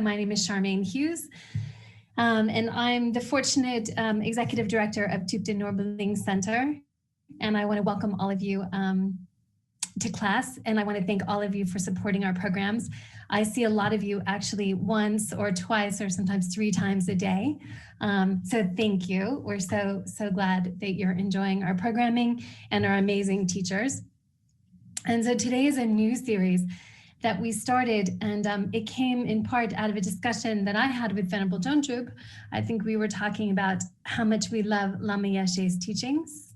My name is Charmaine Hughes, and I'm the fortunate Executive Director of Tibetan Buddhism Center. And I want to welcome all of you to class, and I want to thank all of you for supporting our programs. I see a lot of you actually once or twice or sometimes 3 times a day. So thank you. We're so glad that you're enjoying our programming and our amazing teachers. And so today is a new series that we started, and it came in part out of a discussion that I had with Venerable Dondrub. I think we were talking about how much we love Lama Yeshe's teachings.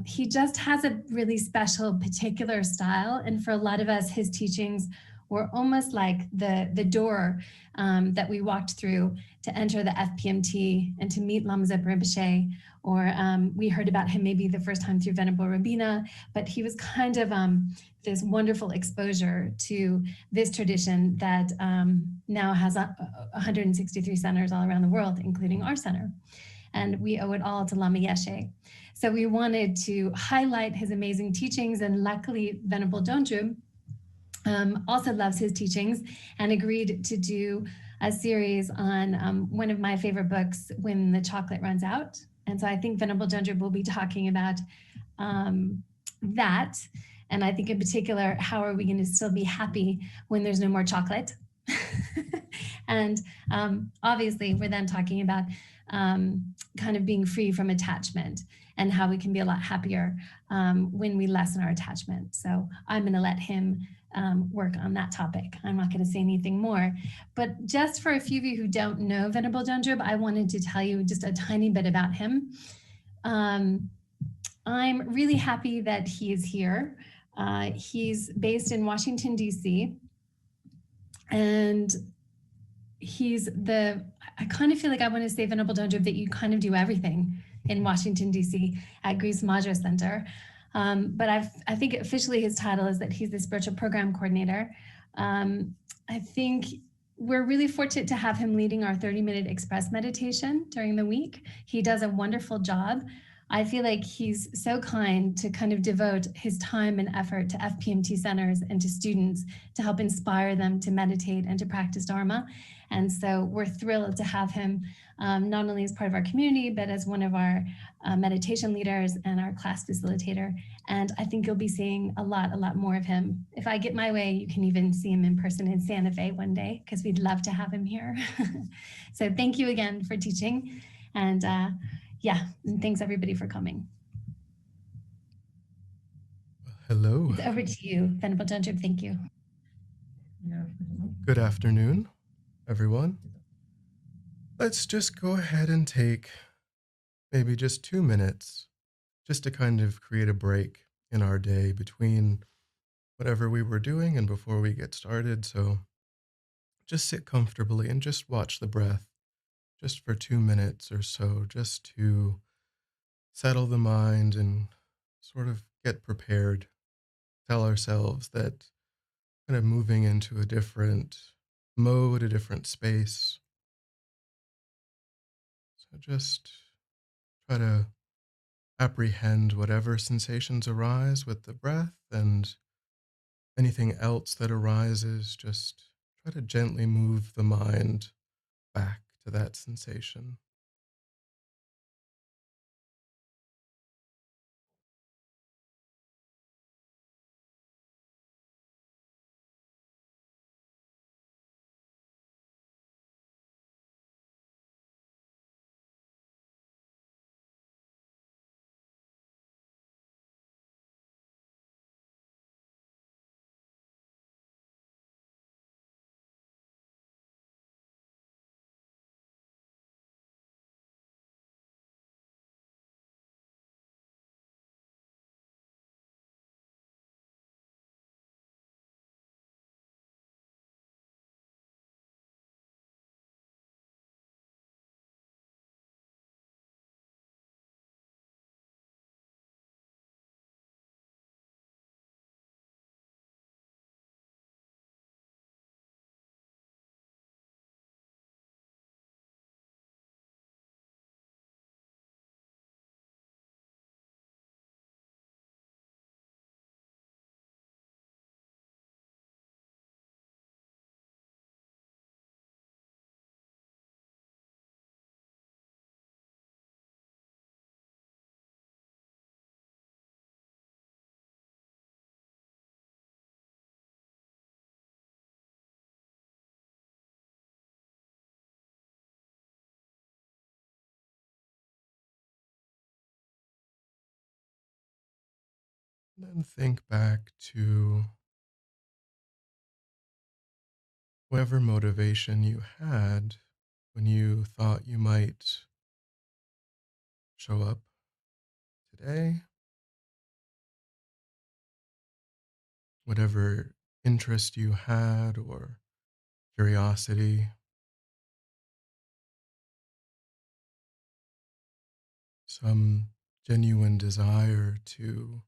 He just has a really special particular style, and for a lot of us, his teachings were almost like the door that we walked through to enter the FPMT and to meet Lama Rinpoche, or we heard about him maybe the first time through Venerable Rabina, but he was kind of this wonderful exposure to this tradition that now has 163 centers all around the world, including our center. And we owe it all to Lama Yeshe. So we wanted to highlight his amazing teachings, and luckily Venerable Dondrub also loves his teachings and agreed to do a series on one of my favorite books, When the Chocolate Runs Out. And so I think Venerable Dondrub will be talking about that. And I think in particular, how are we going to still be happy when there's no more chocolate? And obviously, we're then talking about kind of being free from attachment and how we can be a lot happier when we lessen our attachment. So I'm going to let him work on that topic. I'm not going to say anything more. But just for a few of you who don't know Venerable Dondrub, I wanted to tell you just a tiny bit about him. I'm really happy that he is here. He's based in Washington, D.C. And I kind of feel like I want to say, Venerable Dondrub, that you kind of do everything in Washington, D.C. at Greece Madra Center. But I think officially his title is that he's the spiritual program coordinator. I think we're really fortunate to have him leading our 30-minute express meditation during the week. He does a wonderful job. I feel like he's so kind to kind of devote his time and effort to FPMT centers and to students to help inspire them to meditate and to practice Dharma. And so we're thrilled to have him not only as part of our community, but as one of our meditation leaders and our class facilitator. And I think you'll be seeing a lot more of him. If I get my way, you can even see him in person in Santa Fe one day, because we'd love to have him here. So thank you again for teaching. And yeah, and thanks everybody for coming. Hello. It's over to you, Venerable Dondrub. Thank you. Good afternoon, everyone. Let's just go ahead and take maybe just 2 minutes just to kind of create a break in our day between whatever we were doing and before we get started. So just sit comfortably and just watch the breath just for 2 minutes or so, just to settle the mind and sort of get prepared. Tell ourselves that kind of moving into a different mode, a different space. So just try to apprehend whatever sensations arise with the breath, and anything else that arises, just try to gently move the mind back to that sensation. And then think back to whatever motivation you had when you thought you might show up today, whatever interest you had or curiosity, some genuine desire to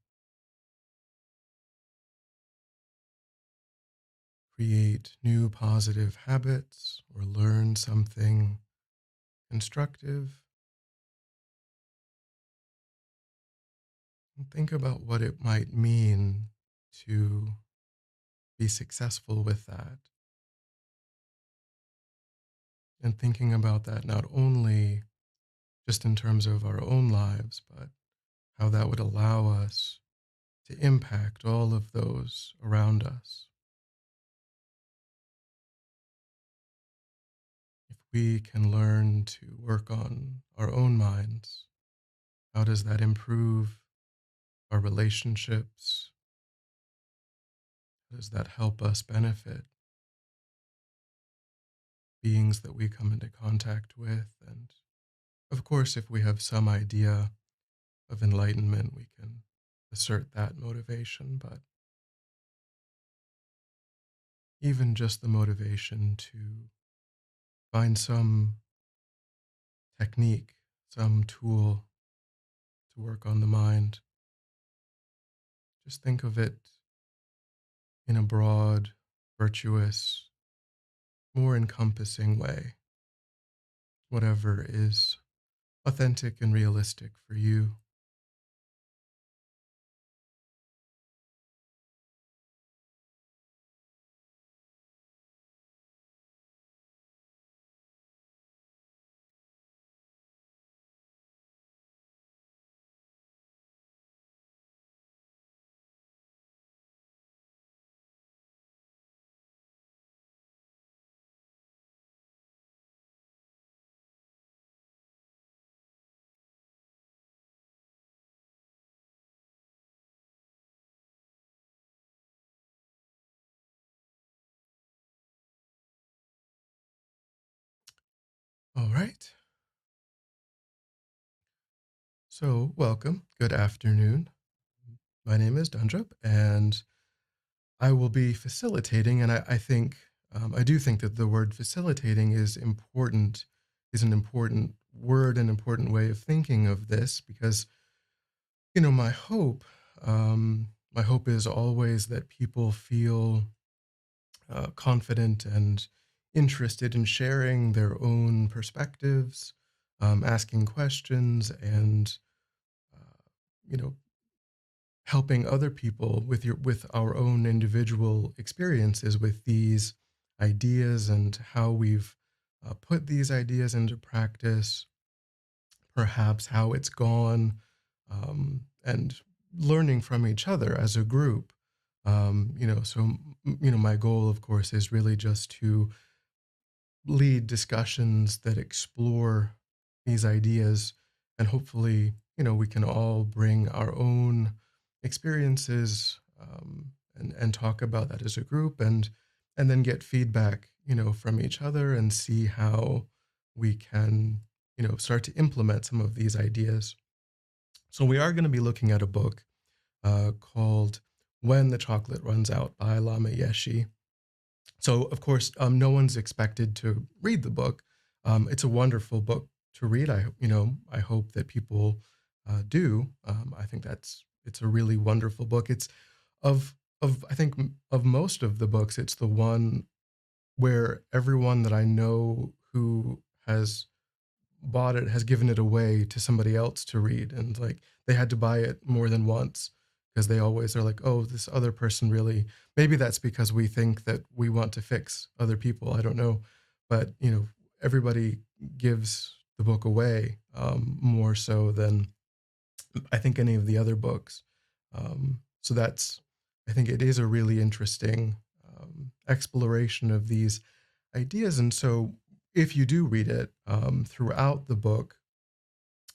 create new positive habits or learn something constructive. And think about what it might mean to be successful with that. And thinking about that not only just in terms of our own lives, but how that would allow us to impact all of those around us. If we can learn to work on our own minds, how does that improve our relationships? How does that help us benefit beings that we come into contact with? And of course, if we have some idea of enlightenment, we can assert that motivation, but even just the motivation to find some technique, some tool to work on the mind. Just think of it in a broad, virtuous, more encompassing way, whatever is authentic and realistic for you. All right. So, welcome. Good afternoon. My name is Dondrub, and I will be facilitating. And I think, I do think that the word facilitating is important, is an important word, an important way of thinking of this, because, my hope is always that people feel confident and interested in sharing their own perspectives, asking questions, and uh, you know helping other people with our own individual experiences with these ideas and how we've put these ideas into practice, perhaps how it's gone, and learning from each other as a group. My goal, of course, is really just to lead discussions that explore these ideas, and hopefully, we can all bring our own experiences, and talk about that as a group, and then get feedback, from each other, and see how we can, start to implement some of these ideas. So we are going to be looking at a book called When the Chocolate Runs Out by Lama Yeshe. So, of course, no one's expected to read the book. It's a wonderful book to read. I hope that people do. I think it's a really wonderful book. It's I think of most of the books, it's the one where everyone that I know who has bought it has given it away to somebody else to read, and like they had to buy it more than once because they always are like, oh, this other person really, maybe that's because we think that we want to fix other people, I don't know, but everybody gives the book away, more so than I think any of the other books. So that's, I think it is a really interesting exploration of these ideas. And so if you do read it, throughout the book,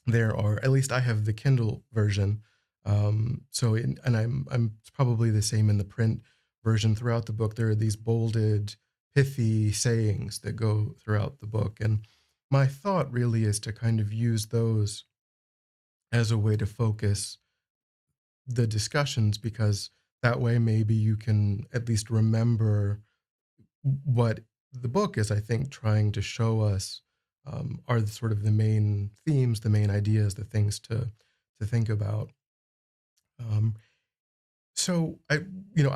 there are, at least I have the Kindle version, I'm probably the same in the print version. Throughout the book, there are these bolded, pithy sayings that go throughout the book, and my thought really is to kind of use those as a way to focus the discussions, because that way maybe you can at least remember what the book is, I think, trying to show us, are the sort of the main themes, the main ideas, the things to think about. Um, so I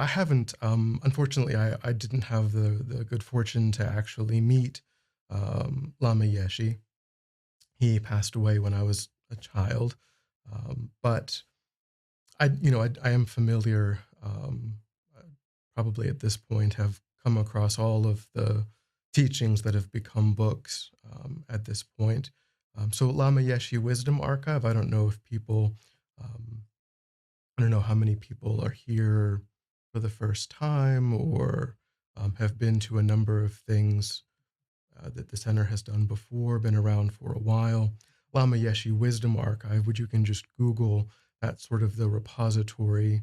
haven't, unfortunately, I didn't have the good fortune to actually meet Lama Yeshe. He passed away when I was a child, but I am familiar, uh, probably at this point, have come across all of the teachings that have become books at this point. So Lama Yeshe Wisdom Archive, um, I don't know how many people are here for the first time, or have been to a number of things that the center has done before, been around for a while. Lama Yeshe Wisdom Archive, which you can just Google, that's sort of the repository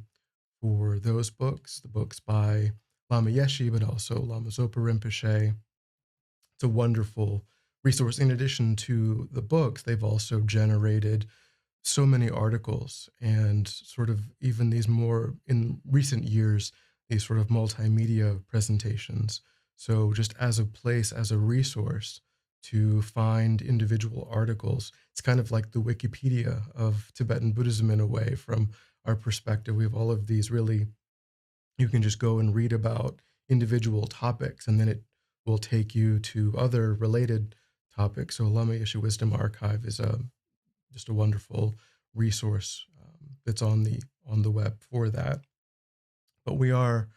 for those books, the books by Lama Yeshe, but also Lama Zopa Rinpoche. It's a wonderful resource. In addition to the books, they've also generated so many articles, and sort of even these more in recent years, these sort of multimedia presentations. So just as a place, as a resource to find individual articles, it's kind of like the Wikipedia of Tibetan Buddhism in a way. From our perspective, we have all of these really, you can just go and read about individual topics, and then it will take you to other related topics. So Lama Yeshe Wisdom Archive is just a wonderful resource that's on the web for that. But we are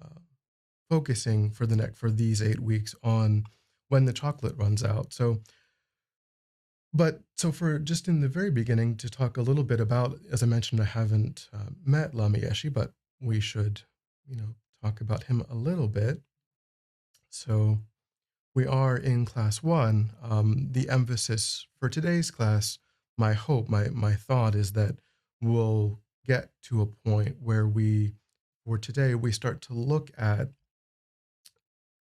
uh, focusing for these 8 weeks on when the chocolate runs out. So for just in the very beginning, to talk a little bit about, as I mentioned, I haven't met Lama Yeshe, but we should, talk about him a little bit. So we are in class 1. The emphasis for today's class, my hope, my thought is that we'll get to a point where for today, we start to look at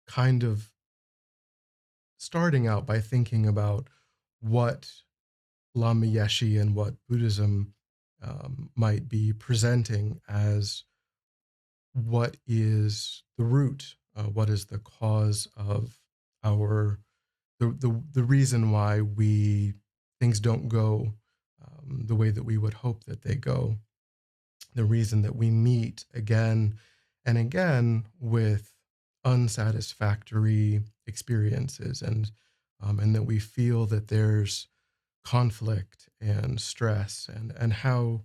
kind of starting out by thinking about what Lama Yeshe and what Buddhism might be presenting as what is the root, what is the cause of our the reason why things don't go the way that we would hope that they go, the reason that we meet again and again with unsatisfactory experiences, and that we feel that there's conflict and stress, and how,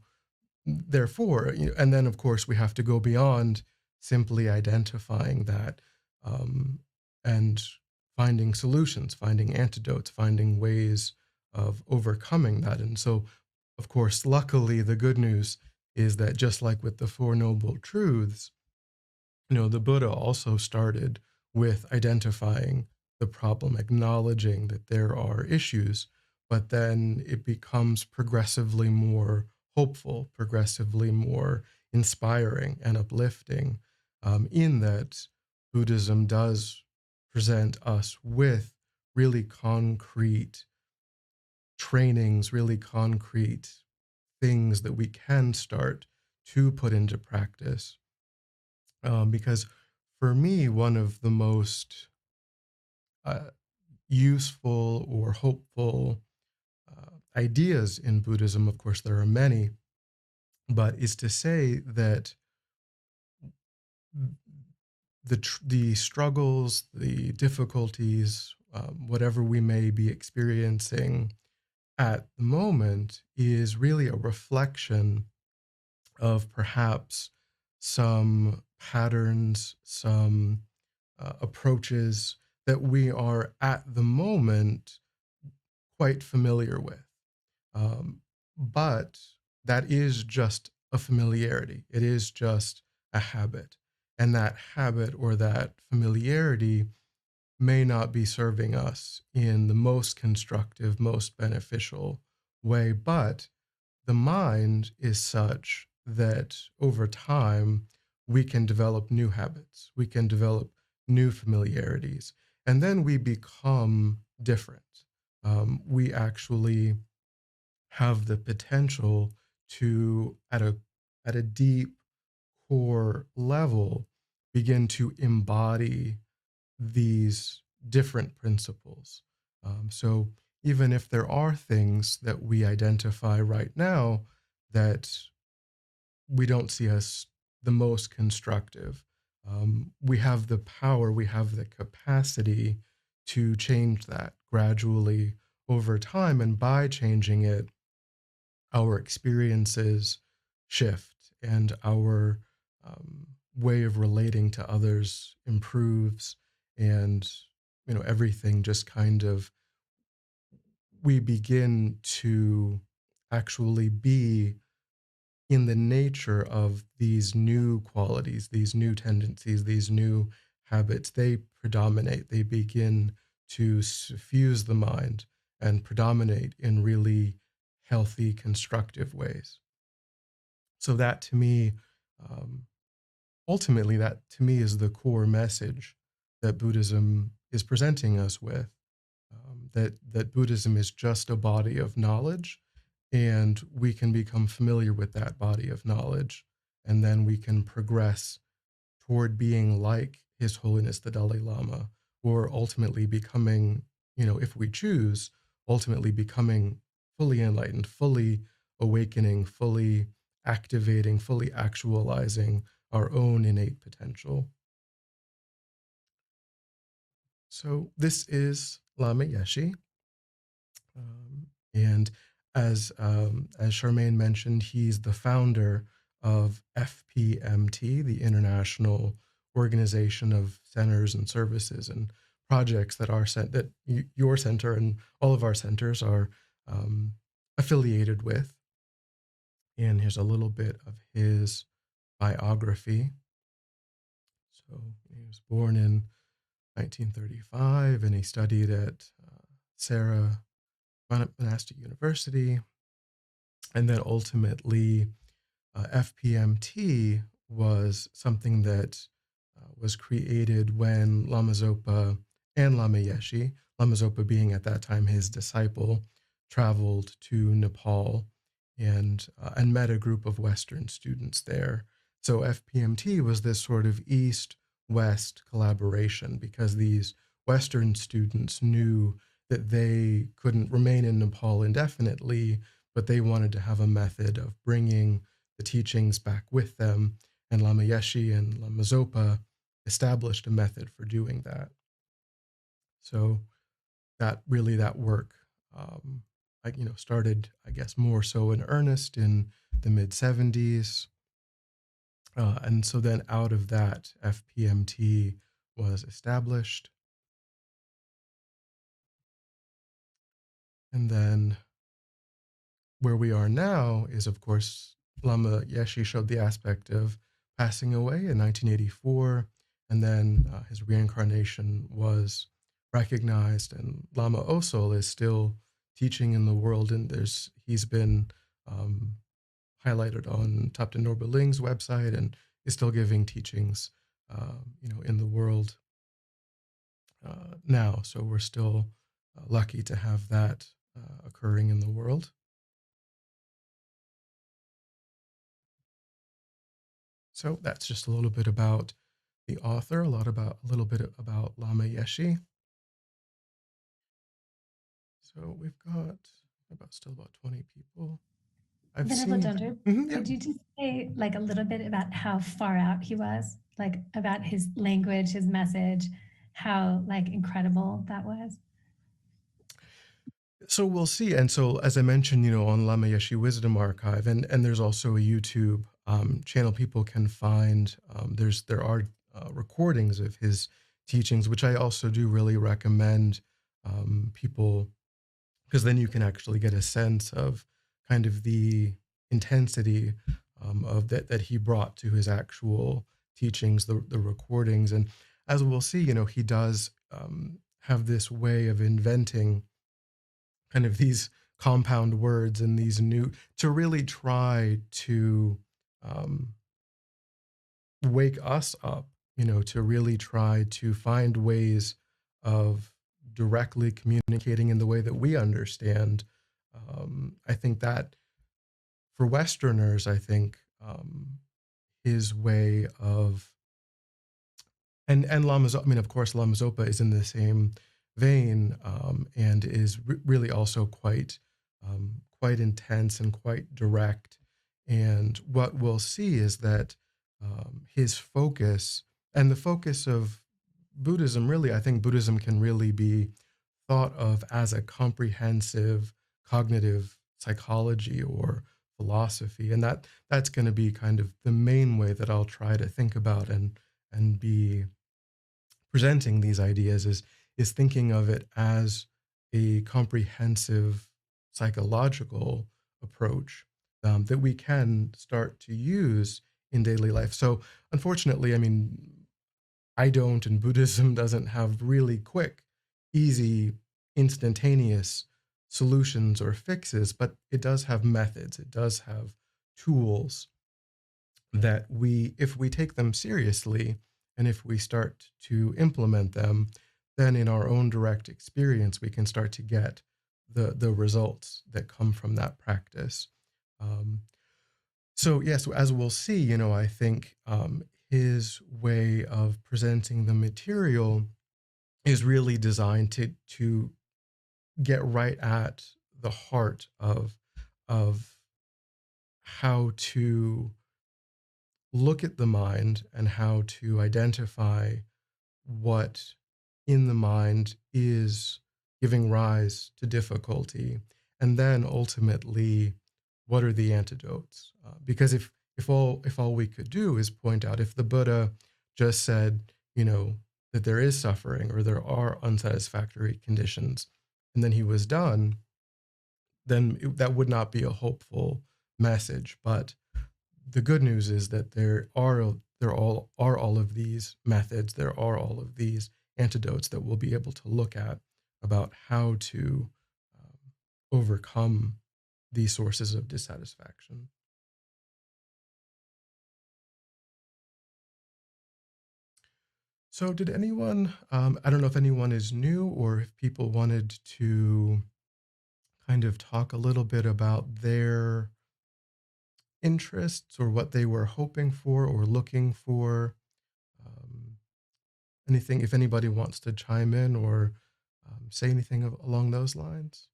therefore, and then of course we have to go beyond simply identifying that, and finding solutions, finding antidotes, finding ways of overcoming that. And so, of course, luckily, the good news is that just like with the Four Noble Truths, the Buddha also started with identifying the problem, acknowledging that there are issues, but then it becomes progressively more hopeful, progressively more inspiring and uplifting, in that Buddhism does present us with really concrete trainings, really concrete things that we can start to put into practice. Because for me, one of the most uh, useful or hopeful ideas in Buddhism, of course, there are many, but is to say that the struggles, the difficulties, whatever we may be experiencing at the moment, is really a reflection of perhaps some patterns, some approaches that we are at the moment quite familiar with. But that is just a familiarity. It is just a habit. And that habit or that familiarity may not be serving us in the most constructive, most beneficial way. But the mind is such that over time we can develop new habits, we can develop new familiarities, and then we become different. We actually have the potential to, at a deep core level, begin to embody these different principles. So even if there are things that we identify right now that we don't see as the most constructive, we have the power, we have the capacity to change that gradually over time. And by changing it, our experiences shift and our way of relating to others improves, and everything just kind of, we begin to actually be in the nature of these new qualities, these new tendencies, these new habits. They predominate, they begin to suffuse the mind and predominate in really healthy, constructive ways. So that to me, um, ultimately, that to me is the core message that Buddhism is presenting us with. That Buddhism is just a body of knowledge, and we can become familiar with that body of knowledge, and then we can progress toward being like His Holiness the Dalai Lama, or ultimately becoming, if we choose, ultimately becoming fully enlightened, fully awakening, fully activating, fully actualizing our own innate potential. So this is Lama Yeshe. And as Charmaine mentioned, he's the founder of FPMT, the International Organization of Centers and Services and Projects that your center and all of our centers are affiliated with. And here's a little bit of his biography. So he was born in 1935, and he studied at Sarah Monastic University, and then ultimately FPMT was something that was created when Lama Zopa and Lama Yeshe, Lama Zopa being at that time his disciple, traveled to Nepal and met a group of Western students there. So FPMT was this sort of East-West collaboration, because these Western students knew that they couldn't remain in Nepal indefinitely, but they wanted to have a method of bringing the teachings back with them. And Lama Yeshe and Lama Zopa established a method for doing that. So that work, started, I guess, more so in earnest in the mid 70s. And so then out of that, FPMT was established. And then where we are now is, of course, Lama Yeshe showed the aspect of passing away in 1984, and then his reincarnation was recognized, and Lama Osol is still teaching in the world, and he's been highlighted on Tibetan Buddhism's website, and is still giving teachings, in the world now. So we're still lucky to have that occurring in the world. So that's just a little bit about the author, a little bit about Lama Yeshe. So we've got still about 20 people. Venerable Dondrub, Yeah. could you just say like a little bit about how far out he was, like about his language, his message, how like incredible that was? So we'll see. And so, as I mentioned, on Lama Yeshe Wisdom Archive, and there's also a YouTube channel people can find. There are recordings of his teachings, which I also do really recommend people, because then you can actually get a sense of kind of the intensity of that he brought to his actual teachings, the recordings. And as we'll see, he does have this way of inventing kind of these compound words and these new, to really try to wake us up, to really try to find ways of directly communicating in the way that we understand. I think that for Westerners, I think his way of, and Lama Zopa, I mean, of course, Lama Zopa is in the same vein, and is really also quite intense and quite direct. And what we'll see is that his focus, and the focus of Buddhism, really, I think Buddhism can really be thought of as a comprehensive cognitive psychology or philosophy, and that's going to be kind of the main way that I'll try to think about and be presenting these ideas, is thinking of it as a comprehensive psychological approach that we can start to use in daily life. So unfortunately, I mean, I don't, and Buddhism doesn't have really quick, easy, instantaneous solutions or fixes, but it does have methods. It does have tools that if we take them seriously, and if we start to implement them, then in our own direct experience, we can start to get the results that come from that practice. So yes, as we'll see, I think his way of presenting the material is really designed to get right at the heart of how to look at the mind and how to identify what in the mind is giving rise to difficulty, and then ultimately, what are the antidotes? Because if all we could do is point out, if the Buddha just said, that there is suffering or there are unsatisfactory conditions, and then he was done, then that would not be a hopeful message. But the good news is that there are all of these methods, there are all of these antidotes that we'll be able to look at about how to overcome these sources of dissatisfaction. So did anyone, I don't know if anyone is new or if people wanted to kind of talk a little bit about their interests or what they were hoping for or looking for. Anything, if anybody wants to chime in or say anything along those lines.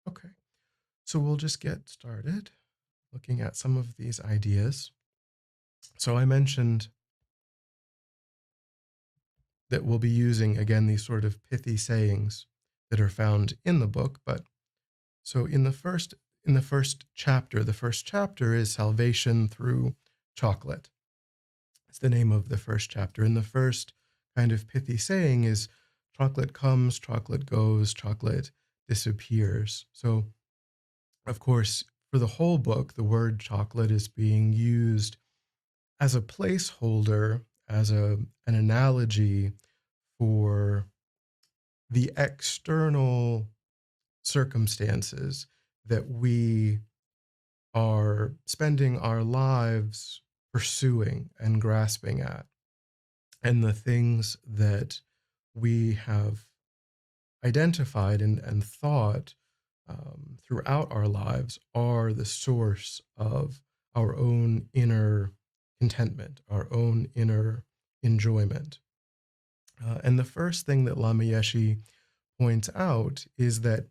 Okay, so we'll just get started looking at some of these ideas. So I mentioned that we'll be using, again, these sort of pithy sayings that are found in the book. But so in the first chapter, the first chapter is Salvation Through Chocolate. It's the name of the first chapter. And the first kind of pithy saying is, chocolate comes, chocolate goes, chocolate disappears. So, of course, for the whole book, the word chocolate is being used as a placeholder, as an analogy for the external circumstances that we are spending our lives pursuing and grasping at, and the things that we have identified and thought throughout our lives are the source of our own inner contentment, our own inner enjoyment. And the first thing that Lama Yeshe points out is that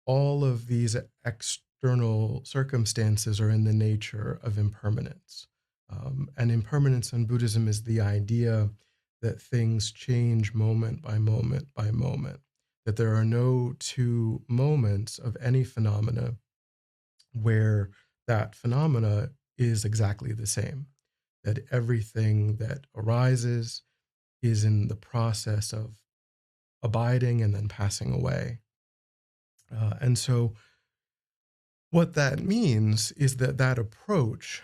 all of these external circumstances are in the nature of impermanence. And impermanence in Buddhism is the idea that things change moment by moment by moment, that there are no two moments of any phenomena where that phenomena is exactly the same, that everything that arises is in the process of abiding and then passing away. And so what that means is that approach,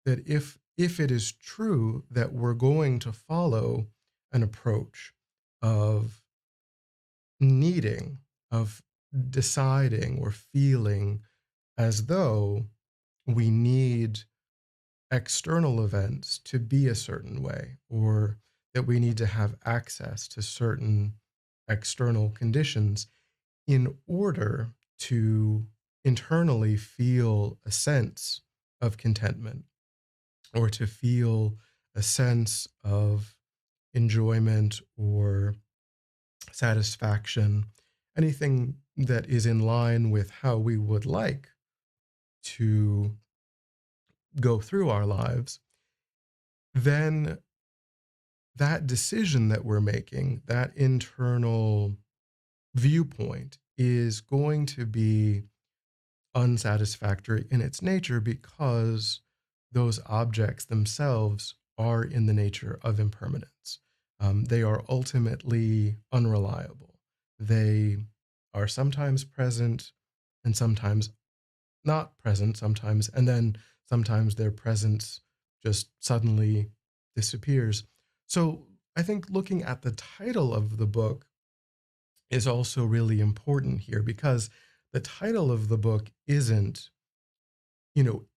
that if if it is true that we're going to follow an approach of needing, of deciding or feeling as though we need external events to be a certain way, or that we need to have access to certain external conditions in order to internally feel a sense of contentment or to feel a sense of enjoyment or satisfaction, anything that is in line with how we would like to go through our lives, then that decision that we're making, that internal viewpoint, is going to be unsatisfactory in its nature because those objects themselves are in the nature of impermanence. They are ultimately unreliable. They are sometimes present and sometimes not present, sometimes, and then sometimes their presence just suddenly disappears. So I think looking at the title of the book is also really important here, because the title of the book isn't,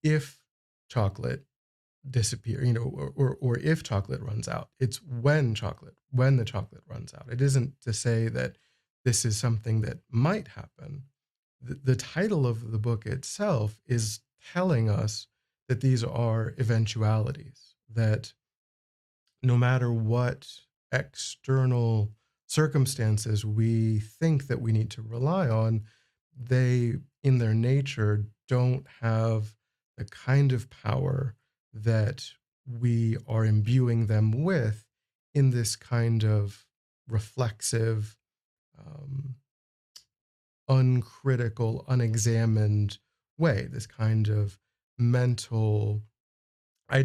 if chocolate disappear, or if chocolate runs out. It's when the chocolate runs out. It isn't to say that this is something that might happen. The title of the book itself is telling us that these are eventualities, that no matter what external circumstances we think that we need to rely on, they, in their nature, don't have the kind of power that we are imbuing them with in this kind of reflexive, um, uncritical, unexamined way, this kind of mental. I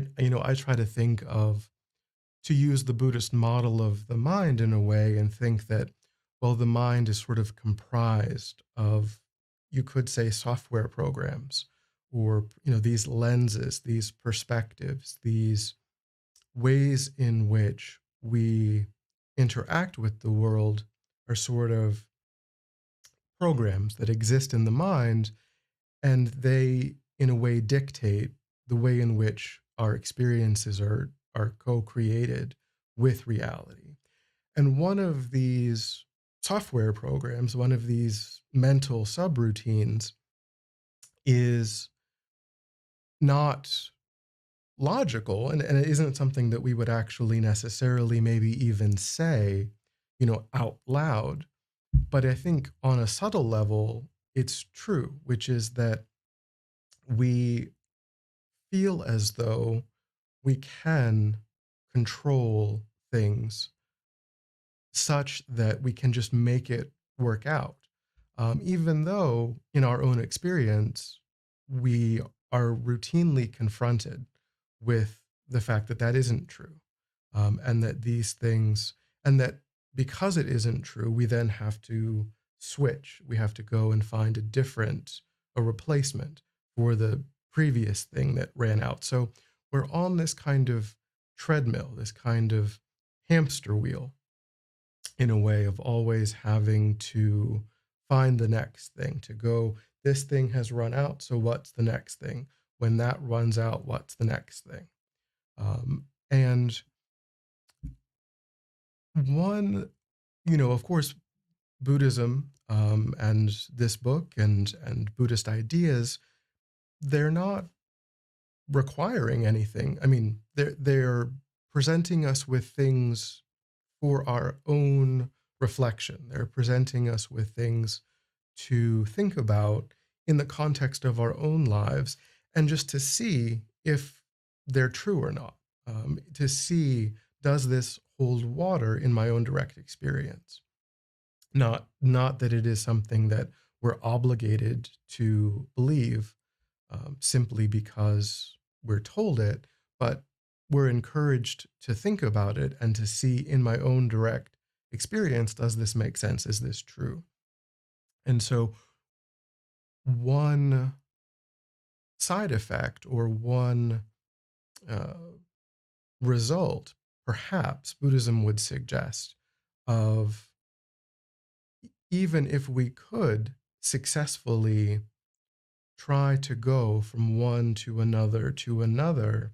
try to think of, to use the Buddhist model of the mind in a way, and think that, well, the mind is sort of comprised of, you could say, software programs, or, these lenses, these perspectives, these ways in which we interact with the world are sort of programs that exist in the mind, and they, in a way, dictate the way in which our experiences are co-created with reality. And one of these software programs, one of these mental subroutines, is not logical, and it isn't something that we would actually necessarily maybe even say, out loud. But I think on a subtle level, it's true, which is that we feel as though we can control things such that we can just make it work out. Even though in our own experience, we are routinely confronted with the fact that that isn't true. And that these things, and that because it isn't true, we then have to switch. We have to go and find a replacement for the previous thing that ran out. So we're on this kind of treadmill, this kind of hamster wheel, in a way, of always having to find the next thing, to go, this thing has run out, so what's the next thing? When that runs out, what's the next thing? And one, of course, Buddhism, and this book, and Buddhist ideas, they're not requiring anything. I mean, they're presenting us with things for our own reflection. They're presenting us with things to think about in the context of our own lives, and just to see if they're true or not. To see, does this hold water in my own direct experience? Not that it is something that we're obligated to believe, simply because we're told it, but we're encouraged to think about it and to see, in my own direct experience, does this make sense? Is this true? And so, one side effect, or one uh, result, perhaps Buddhism would suggest, of even if we could successfully try to go from one to another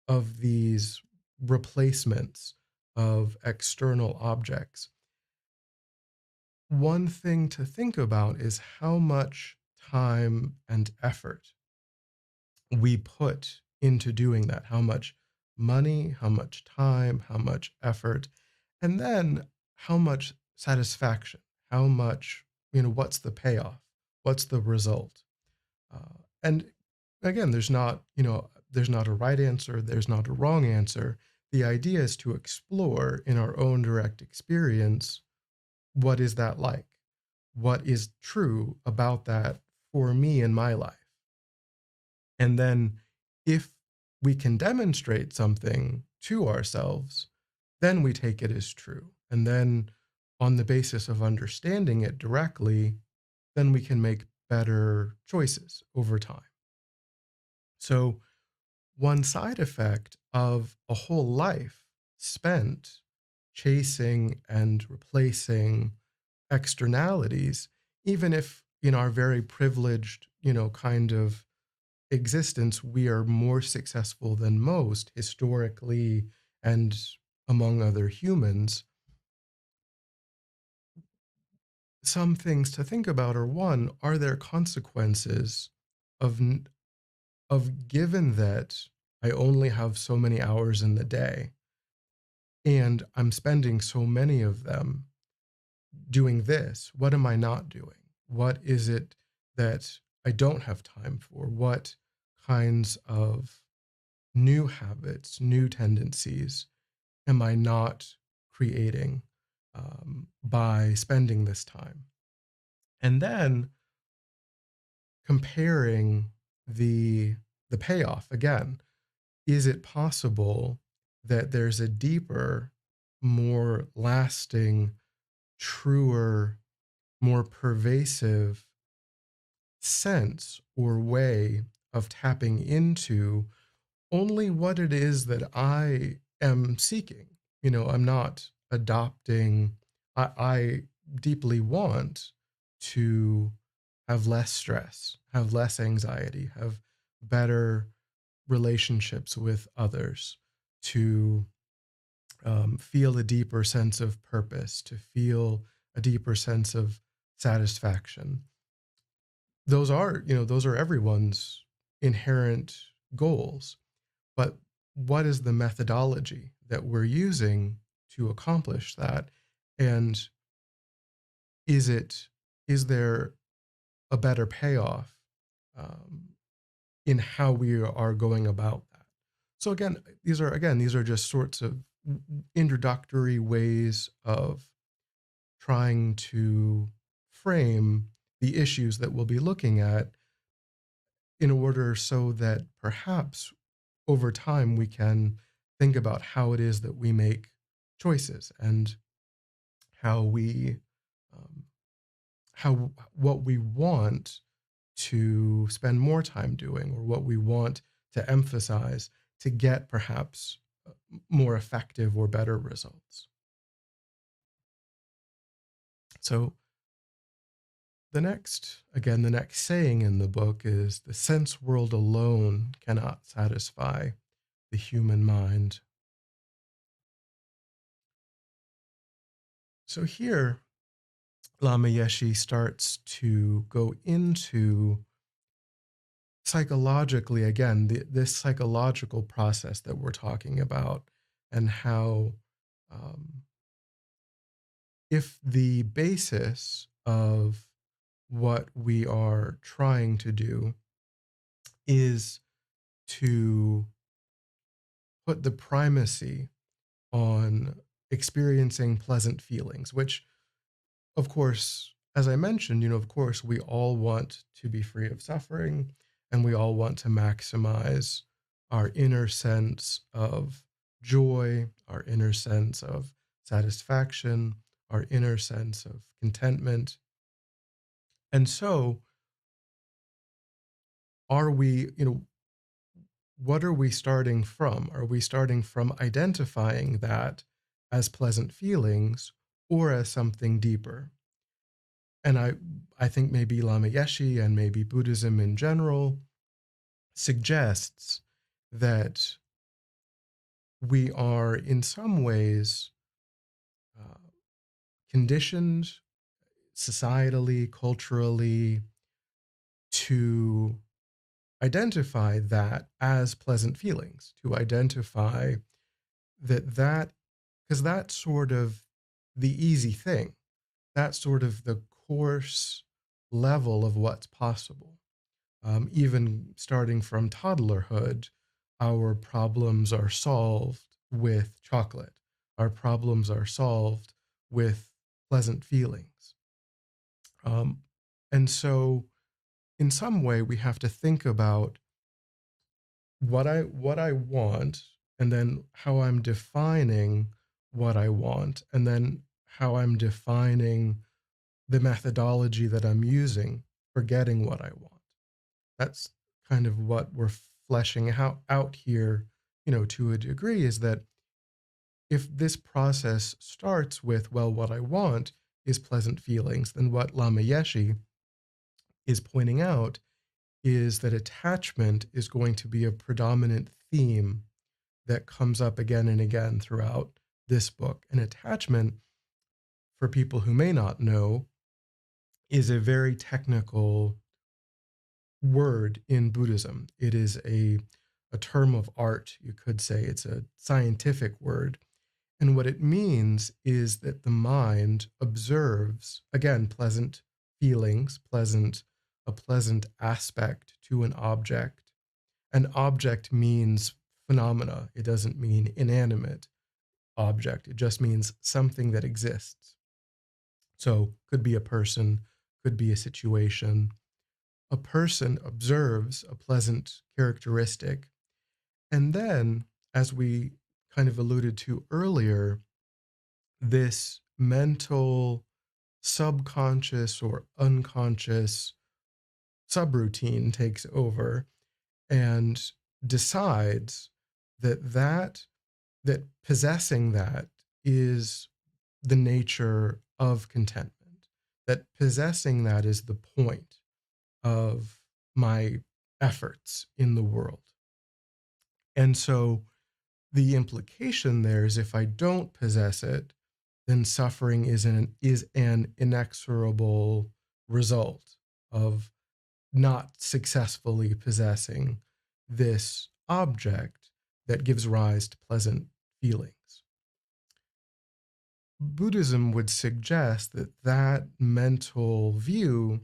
of these replacements of external objects, one thing to think about is how much time and effort we put into doing that. How much money, how much time, how much effort, and then how much satisfaction, how much, what's the payoff? What's the result? And again, there's not a right answer, there's not a wrong answer. The idea is to explore in our own direct experience, what is that like? What is true about that for me in my life? And then if we can demonstrate something to ourselves, then we take it as true. And then on the basis of understanding it directly, then we can make better choices over time. So, one side effect of a whole life spent chasing and replacing externalities, even if in our very privileged, kind of existence, we are more successful than most historically and among other humans, some things to think about are: one, are there consequences of given that I only have so many hours in the day and I'm spending so many of them doing this, what am I not doing? What is it that I don't have time for? What kinds of new habits, new tendencies am I not creating by spending this time? And then comparing the payoff again. Is it possible that there's a deeper, more lasting, truer, more pervasive sense or way of tapping into only what it is that I am seeking? I'm not adopting, I deeply want to have less stress, have less anxiety, have better relationships with others, to feel a deeper sense of purpose, to feel a deeper sense of satisfaction. Those are everyone's inherent goals. But what is the methodology that we're using to accomplish that? And is it is there a better payoff um, in how we are going about that? So these are just sorts of introductory ways of trying to frame the issues that we'll be looking at, in order so that perhaps over time we can think about how it is that we make choices, and how we um, how what we want to spend more time doing, or what we want to emphasize to get perhaps more effective or better results. So the next saying in the book is: the sense world alone cannot satisfy the human mind. So here, Lama Yeshe starts to go into psychologically, again, this psychological process that we're talking about, and how um, if the basis of what we are trying to do is to put the primacy on experiencing pleasant feelings, which, of course, as I mentioned, of course, we all want to be free of suffering, and we all want to maximize our inner sense of joy, our inner sense of satisfaction, our inner sense of contentment. And so, are we, what are we starting from? Are we starting from identifying that as pleasant feelings or as something deeper? And I think maybe Lama Yeshe and maybe Buddhism in general suggests that we are in some ways uh, conditioned societally, culturally, to identify that as pleasant feelings, to identify that because that's sort of the easy thing. That's sort of the coarse level of what's possible. Even starting from toddlerhood, our problems are solved with chocolate. Our problems are solved with pleasant feelings. Um, and so, in some way, we have to think about what I want, and then how I'm defining what I want, and then how I'm defining the methodology that I'm using for getting what I want. That's kind of what we're fleshing out here, to a degree, is that if this process starts with, well, what I want is pleasant feelings, then what Lama Yeshe is pointing out is that attachment is going to be a predominant theme that comes up again and again throughout this book. And attachment, for people who may not know, is a very technical word in Buddhism. It is a term of art, you could say. It's a scientific word. And what it means is that the mind observes, again, pleasant feelings, a pleasant aspect to an object. An object means phenomena. It doesn't mean inanimate object. It just means something that exists. So could be a person, could be a situation. A person observes a pleasant characteristic. And then, as we kind of alluded to earlier, this mental, subconscious, or unconscious subroutine takes over and decides that possessing that is the nature of contentment, that possessing that is the point of my efforts in the world. And so the implication there is, if I don't possess it, then suffering is an inexorable result of not successfully possessing this object that gives rise to pleasant feelings. Buddhism would suggest that that mental view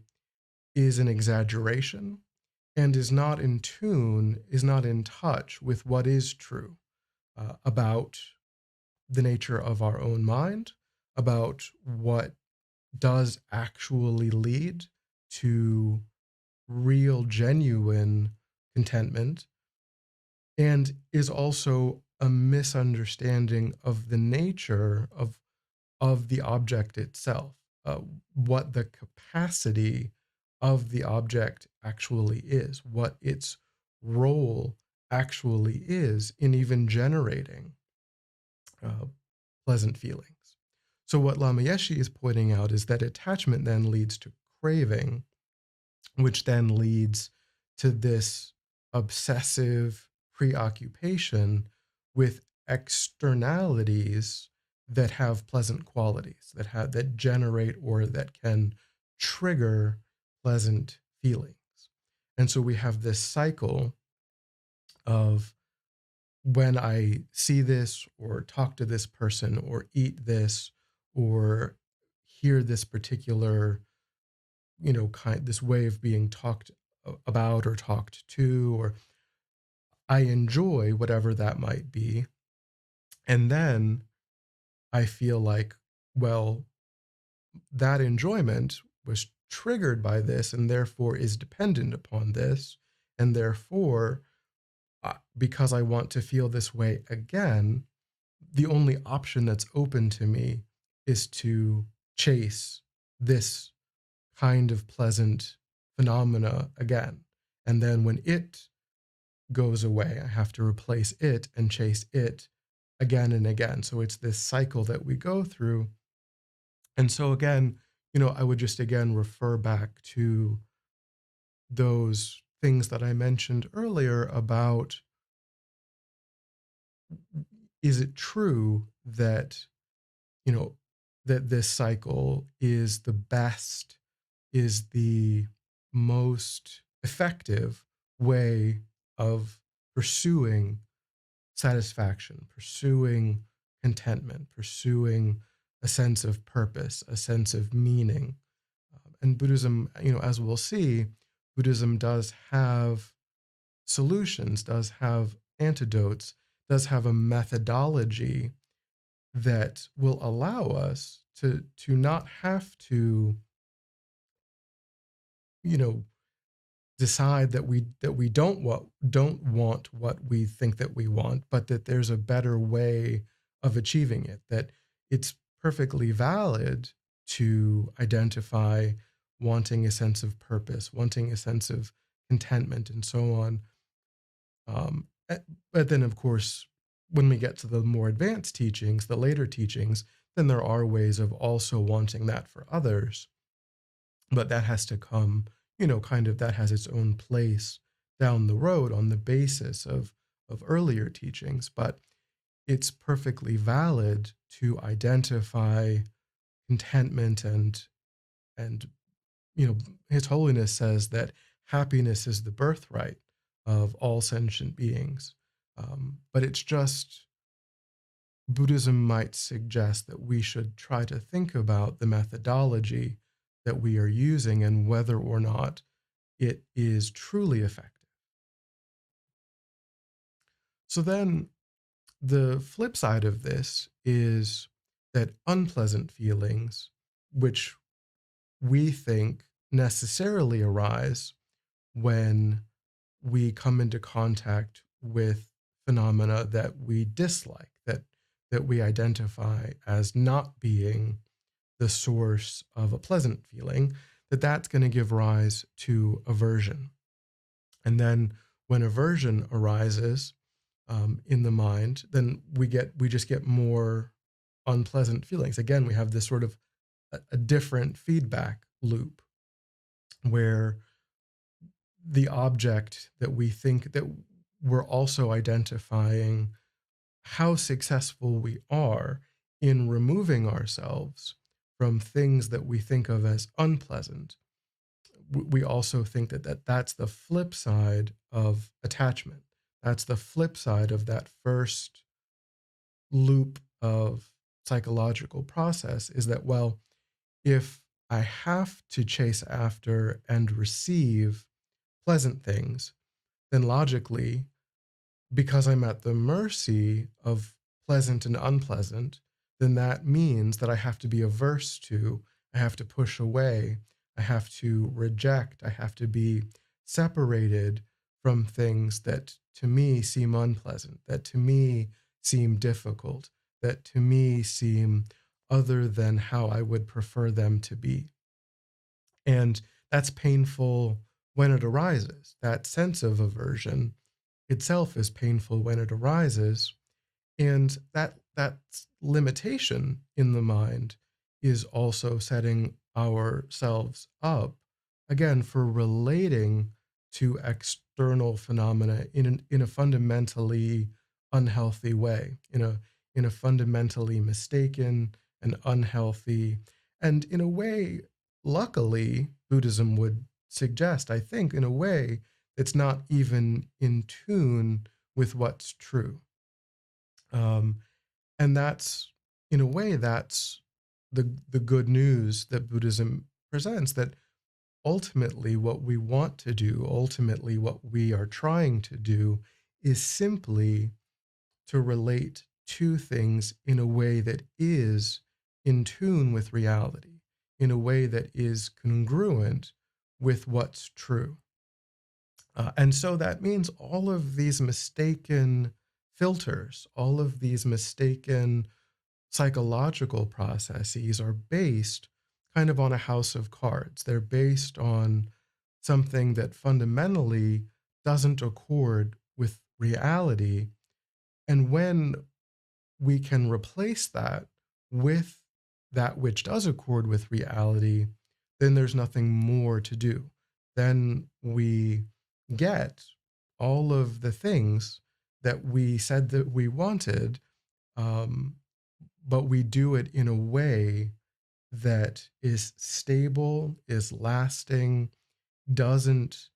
is an exaggeration and is not in tune, is not in touch with what is true about the nature of our own mind, about what does actually lead to real, genuine contentment, and is also a misunderstanding of the nature of the object itself, what the capacity of the object actually is, what its role actually is in even generating uh, pleasant feelings. So, what Lama Yeshe is pointing out is that attachment then leads to craving, which then leads to this obsessive preoccupation with externalities that have pleasant qualities, that generate or that can trigger pleasant feelings. And so we have this cycle of, when I see this or talk to this person or eat this or hear this particular, this way of being talked about or talked to, or I enjoy whatever that might be. And then I feel like, well, that enjoyment was triggered by this and therefore is dependent upon this. And therefore, because I want to feel this way again, the only option that's open to me is to chase this kind of pleasant phenomena again. And then when it goes away. I have to replace it and chase it again and again. So it's this cycle that we go through. And so again, I would just again refer back to those things that I mentioned earlier about, is it true that, you know, that this cycle is the best, is the most effective way of pursuing satisfaction, pursuing contentment, pursuing a sense of purpose, a sense of meaning. And Buddhism, as we'll see, Buddhism does have solutions, does have antidotes, does have a methodology that will allow us to not have to, you know, decide that we don't want what we think that we want, but that there's a better way of achieving it. That it's perfectly valid to identify wanting a sense of purpose, wanting a sense of contentment, and so on. But then, of course, when we get to the more advanced teachings, the later teachings, then there are ways of also wanting that for others. But that has to come, kind of, that has its own place down the road on the basis of earlier teachings. But it's perfectly valid to identify contentment and His Holiness says that happiness is the birthright of all sentient beings. But it's just, Buddhism might suggest that we should try to think about the methodology that we are using and whether or not it is truly effective. So then the flip side of this is that unpleasant feelings, which we think necessarily arise when we come into contact with phenomena that we dislike, that we identify as not being the source of a pleasant feeling, that's going to give rise to aversion. And then when aversion arises in the mind, then we just get more unpleasant feelings. Again, we have this sort of a different feedback loop where the object that we think that we're also identifying how successful we are in removing ourselves from things that we think of as unpleasant. We also think that's the flip side of attachment. That's the flip side of that first loop of psychological process, is that, well, if I have to chase after and receive pleasant things, then logically, because I'm at the mercy of pleasant and unpleasant, then that means that I have to be averse to, I have to push away, I have to reject, I have to be separated from things that to me seem unpleasant, that to me seem difficult, that to me seem other than how I would prefer them to be. And that's painful when it arises. That sense of aversion itself is painful when it arises. And that limitation in the mind is also setting ourselves up, again, for relating to external phenomena in a fundamentally unhealthy way, in a fundamentally mistaken and unhealthy, and in a way, luckily, Buddhism would suggest, I think, in a way that's not even in tune with what's true. And that's, in a way, that's the good news that Buddhism presents, that ultimately what we want to do, ultimately what we are trying to do, is simply to relate to things in a way that is in tune with reality, in a way that is congruent with what's true. And so that means all of these mistaken filters, all of these mistaken psychological processes are based kind of on a house of cards. They're based on something that fundamentally doesn't accord with reality. And when we can replace that with that which does accord with reality, then there's nothing more to do. Then we get all of the things that we said that we wanted, um, but we do it in a way that is stable, is lasting, doesn't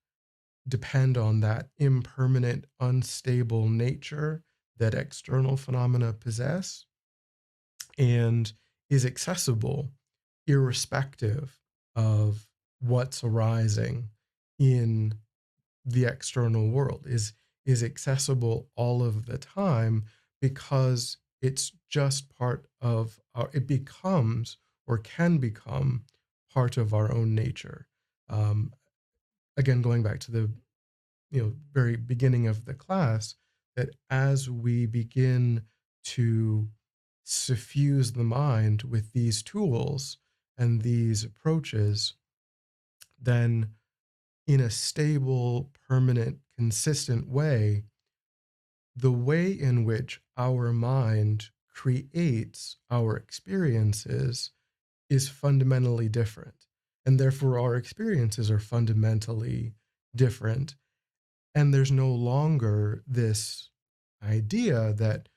depend on that impermanent, unstable nature that external phenomena possess, and is accessible irrespective of what's arising in the external world, is accessible all of the time, because it's just part of our, it becomes or can become part of our own nature. Um, Again, going back to the very beginning of the class, that as we begin to suffuse the mind with these tools and these approaches, then in a stable, permanent, consistent way, the way in which our mind creates our experiences is fundamentally different. And therefore, our experiences are fundamentally different. And there's no longer this idea that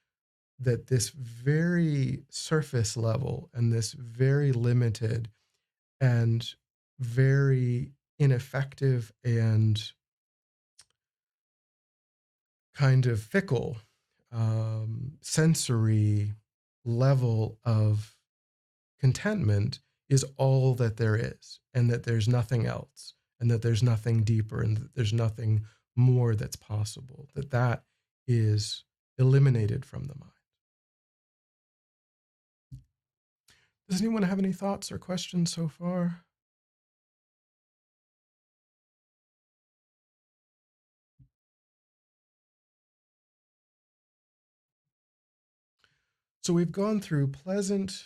this very surface level and this very limited and very ineffective and kind of fickle sensory level of contentment is all that there is, and that there's nothing else, and that there's nothing deeper, and that there's nothing more that's possible, that is eliminated from the mind. Does anyone have any thoughts or questions so far? So we've gone through pleasant,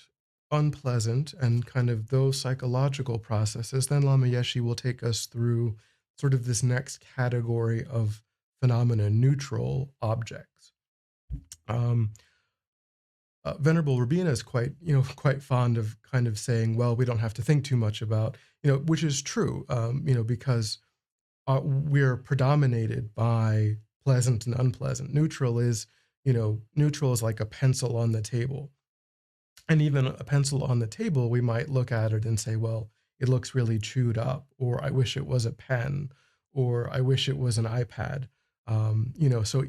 unpleasant, and kind of those psychological processes. Then Lama Yeshe will take us through sort of this next category of phenomena, neutral objects. Venerable Rabina is quite, quite fond of kind of saying, well, we don't have to think too much about, which is true, because we're predominated by pleasant and unpleasant. Neutral is like a pencil on the table. And even a pencil on the table, we might look at it and say, well, it looks really chewed up, or I wish it was a pen, or I wish it was an iPad. So,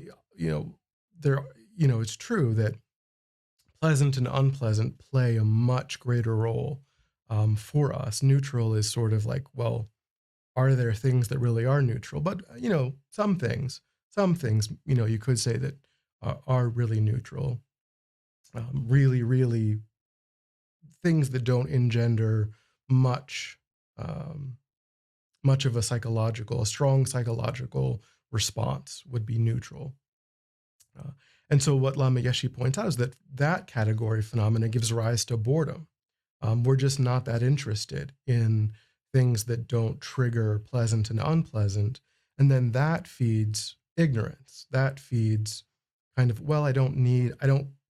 there, it's true that pleasant and unpleasant play a much greater role for us. Neutral is sort of like, well, are there things that really are neutral? But some things, you could say that are really neutral. Really, really things that don't engender much, much of a strong psychological response would be neutral. And so what Lama Yeshe points out is that category phenomena gives rise to boredom. We're just not that interested in things that don't trigger pleasant and unpleasant. And then that feeds ignorance. That feeds kind of, well, I don't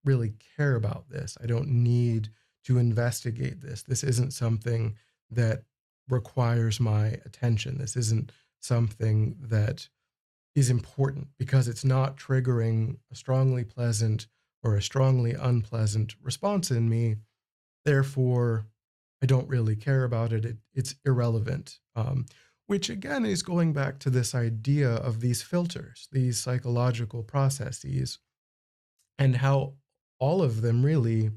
really care about this. I don't need to investigate this. This isn't something that requires my attention. This isn't something that is important, because it's not triggering a strongly pleasant or a strongly unpleasant response in me. Therefore, I don't really care about it. It's irrelevant, which again is going back to this idea of these filters, these psychological processes, and how all of them really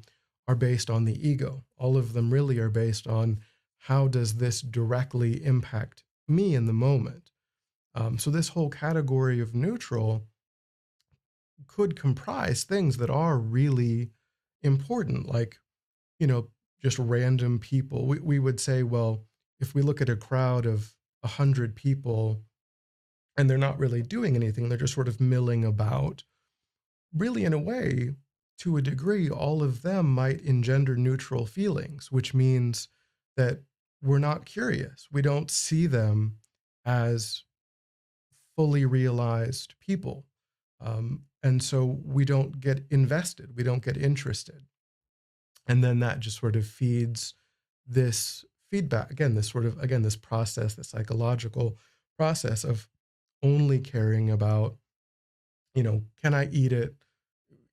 are based on the ego. All of them really are based on, how does this directly impact me in the moment? So this whole category of neutral could comprise things that are really important, like, just random people. We would say, well, if we look at a crowd of 100 people and they're not really doing anything, they're just sort of milling about, really, in a way, to a degree, all of them might engender neutral feelings, which means that we're not curious. We don't see them as fully realized people. And so we don't get invested, we don't get interested. And then that just sort of feeds this feedback, again, this process, the psychological process of only caring about, can I eat it?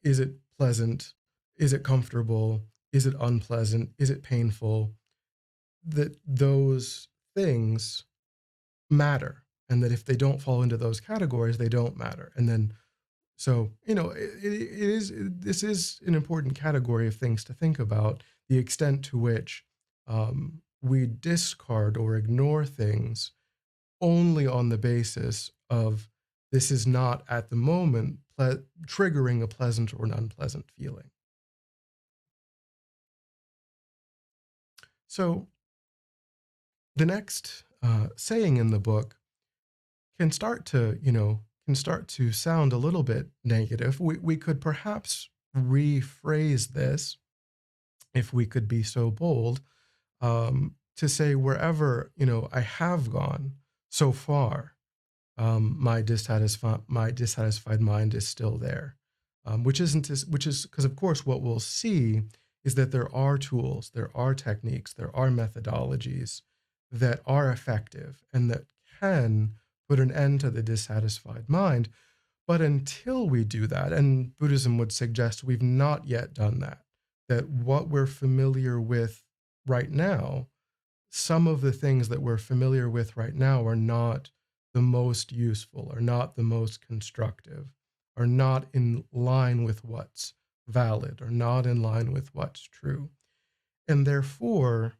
Is it pleasant? Is it comfortable? Is it unpleasant? Is it painful? That those things matter. And that if they don't fall into those categories, they don't matter. And then, so, this is an important category of things to think about, the extent to which we discard or ignore things only on the basis of this is not at the moment triggering a pleasant or an unpleasant feeling. So the next saying in the book can start to sound a little bit negative. We could perhaps rephrase this, if we could be so bold, to say wherever I have gone so far, my dissatisfied mind is still there, which is because of course what we'll see is that there are tools, there are techniques, there are methodologies that are effective and that can put an end to the dissatisfied mind. But until we do that, and Buddhism would suggest we've not yet done that, that what we're familiar with right now, some of the things that we're familiar with right now are not the most useful, are not the most constructive, are not in line with what's valid, are not in line with what's true. And therefore,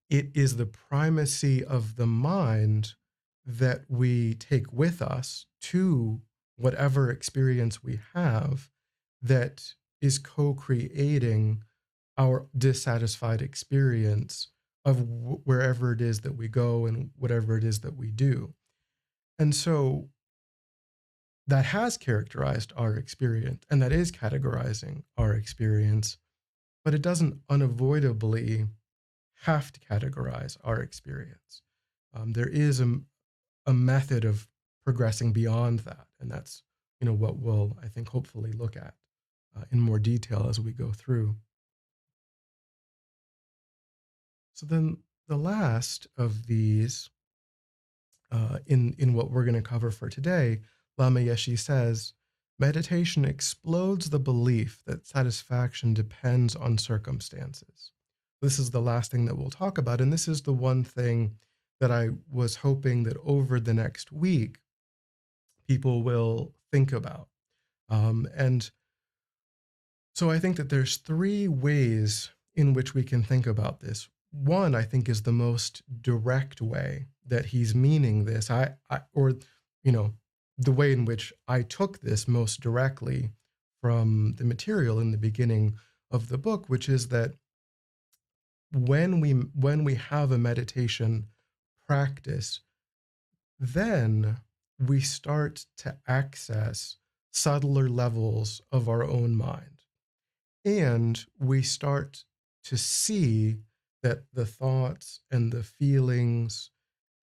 it is the primacy of the mind that we take with us to whatever experience we have that is co-creating our dissatisfied experience of wherever it is that we go and whatever it is that we do. And so that has characterized our experience, and that is categorizing our experience, but it doesn't unavoidably have to categorize our experience. There is a method of progressing beyond that, and that's what we'll, I think, hopefully look at in more detail as we go through. So then the last of these, in what we're going to cover for today, Lama Yeshe says, meditation explodes the belief that satisfaction depends on circumstances. This is the last thing that we'll talk about, and this is the one thing that I was hoping that over the next week people will think about. And so I think that there's three ways in which we can think about this. One, I think, is the most direct way that he's meaning this. The way in which I took this most directly from the material in the beginning of the book, which is that when we have a meditation practice, then we start to access subtler levels of our own mind. And we start to see that the thoughts and the feelings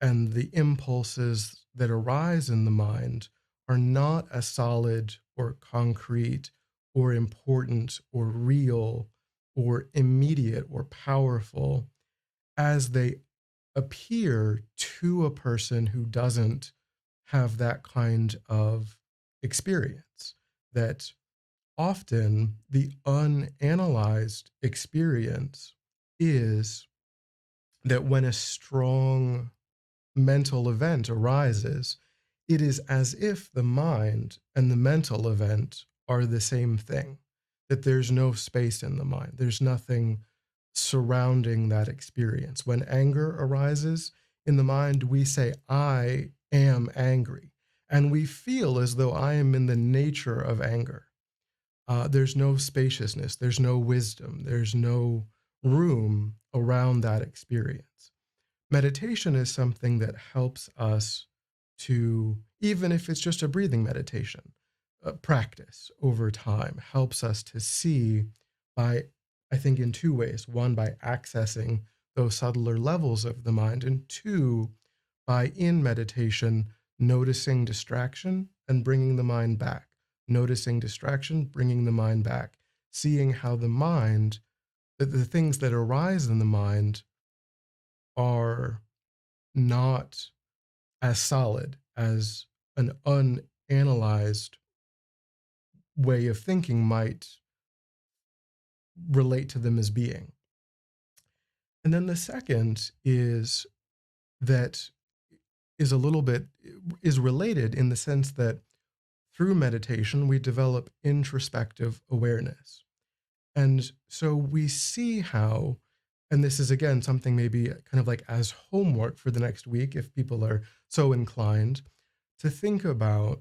and the impulses that arise in the mind are not as solid or concrete or important or real or immediate or powerful as they appear to a person who doesn't have that kind of experience. That often the unanalyzed experience is that when a strong mental event arises, it is as if the mind and the mental event are the same thing, that there's no space in the mind. There's nothing surrounding that experience. When anger arises in the mind, we say, I am angry. And we feel as though I am in the nature of anger. There's no spaciousness, there's no wisdom, there's no room around that experience. Meditation is something that helps us to, even if it's just a breathing meditation, practice over time, helps us to see by, I think, in two ways. One, by accessing those subtler levels of the mind, and two, by in meditation, noticing distraction and bringing the mind back, noticing distraction, bringing the mind back, seeing how the mind, the things that arise in the mind are not as solid as an unanalyzed way of thinking might relate to them as being. And then the second is that is a little bit is related in the sense that through meditation we develop introspective awareness. And so we see how, and this is again something maybe kind of like as homework for the next week if people are so inclined, to think about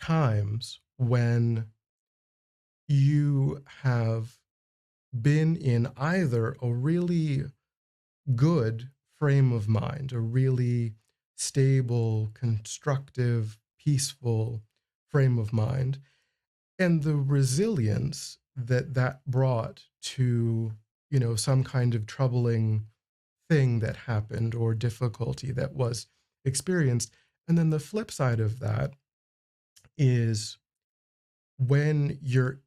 times when you have been in either a really good frame of mind, a really stable, constructive, peaceful frame of mind, and the resilience that that brought to, some kind of troubling thing that happened or difficulty that was experienced. And then the flip side of that is when you're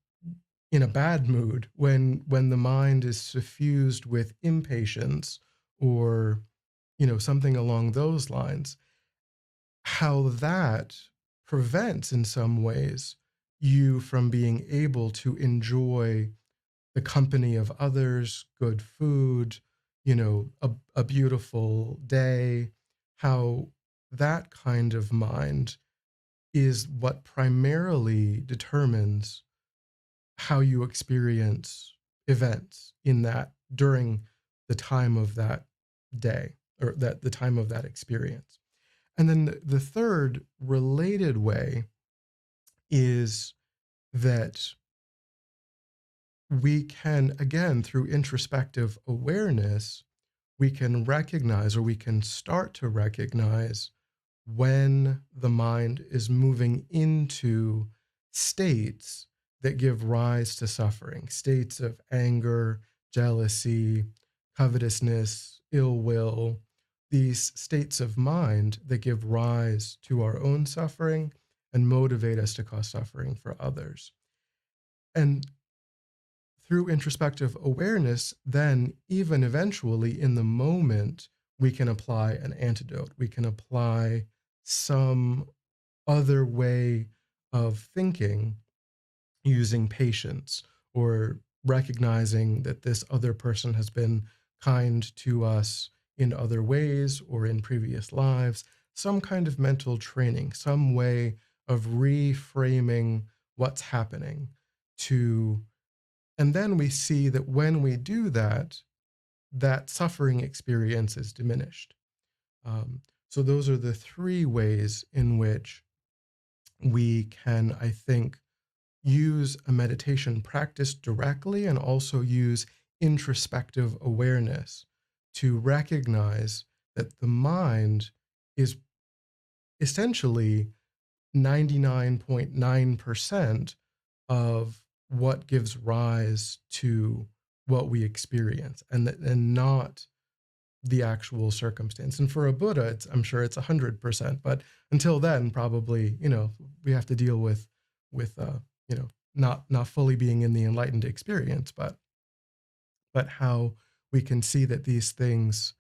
in a bad mood, when the mind is suffused with impatience or something along those lines, how that prevents in some ways you from being able to enjoy the company of others, good food, a beautiful day, how that kind of mind is what primarily determines how you experience events in that during the time of that day or that the time of that experience. And then the third related way is that we can, again, through introspective awareness, we can recognize or we can start to recognize when the mind is moving into states that give rise to suffering, states of anger, jealousy, covetousness, ill will, these states of mind that give rise to our own suffering and motivate us to cause suffering for others. And through introspective awareness, then even eventually in the moment, we can apply an antidote. We can apply some other way of thinking using patience or recognizing that this other person has been kind to us in other ways or in previous lives, some kind of mental training, some way of reframing what's happening to, and then we see that when we do that, that suffering experience is diminished. So those are the three ways in which we can, I think, use a meditation practice directly and also use introspective awareness to recognize that the mind is essentially 99.9% of what gives rise to what we experience and not the actual circumstance. And for a Buddha, I'm sure it's 100%, but until then, probably, we have to deal with, not fully being in the enlightened experience, but how we can see that these things,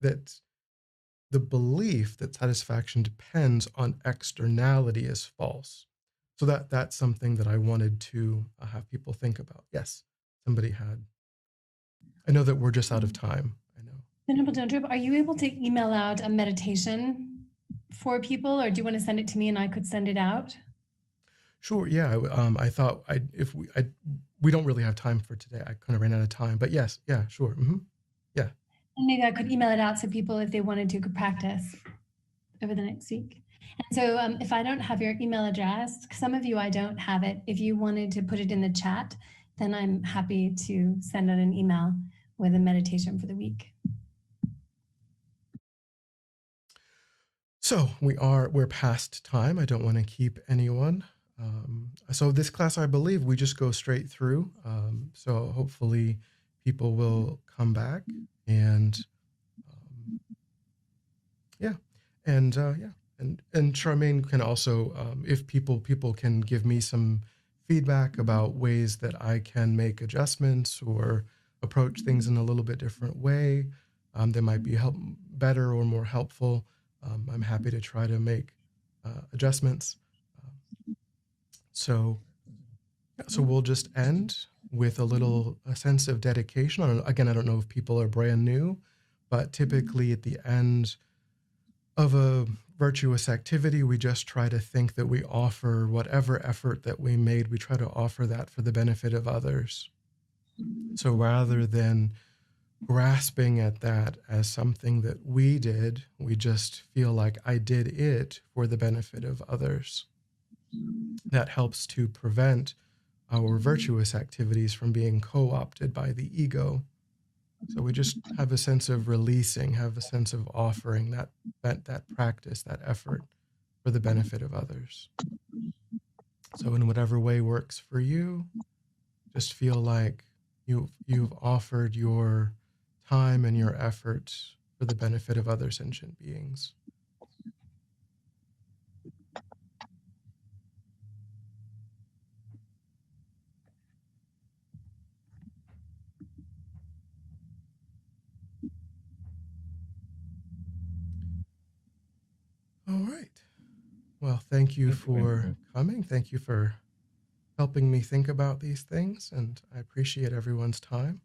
that the belief that satisfaction depends on externality is false. So that's something that I wanted to have people think about. Yes, somebody had. I know that we're just out of time. I know. Untitled Dondrub, are you able to email out a meditation for people, or do you want to send it to me and I could send it out? Sure. Yeah. I thought we don't really have time for today. I kind of ran out of time, but yes. Yeah. Sure. Yeah. And maybe I could email it out so people, if they wanted to, could practice over the next week. And so if I don't have your email address, some of you, I don't have it. If you wanted to put it in the chat, then I'm happy to send out an email with a meditation for the week. So we're past time. I don't want to keep anyone. So this class, I believe, we just go straight through. So hopefully people will come back and yeah. And Charmaine can also, if people can give me some feedback about ways that I can make adjustments or approach things in a little bit different way, that might be better or more helpful. I'm happy to try to make adjustments. So we'll just end with a sense of dedication. Again, I don't know if people are brand new, but typically at the end of a virtuous activity, we just try to think that we offer whatever effort that we made, we try to offer that for the benefit of others. So rather than grasping at that as something that we did, we just feel like I did it for the benefit of others. That helps to prevent our virtuous activities from being co-opted by the ego. So we just have a sense of releasing, have a sense of offering that practice, that effort for the benefit of others. So in whatever way works for you, just feel like you've offered your time and your effort for the benefit of other sentient beings. All right. Well, thank you for coming. Thank you for helping me think about these things, and I appreciate everyone's time.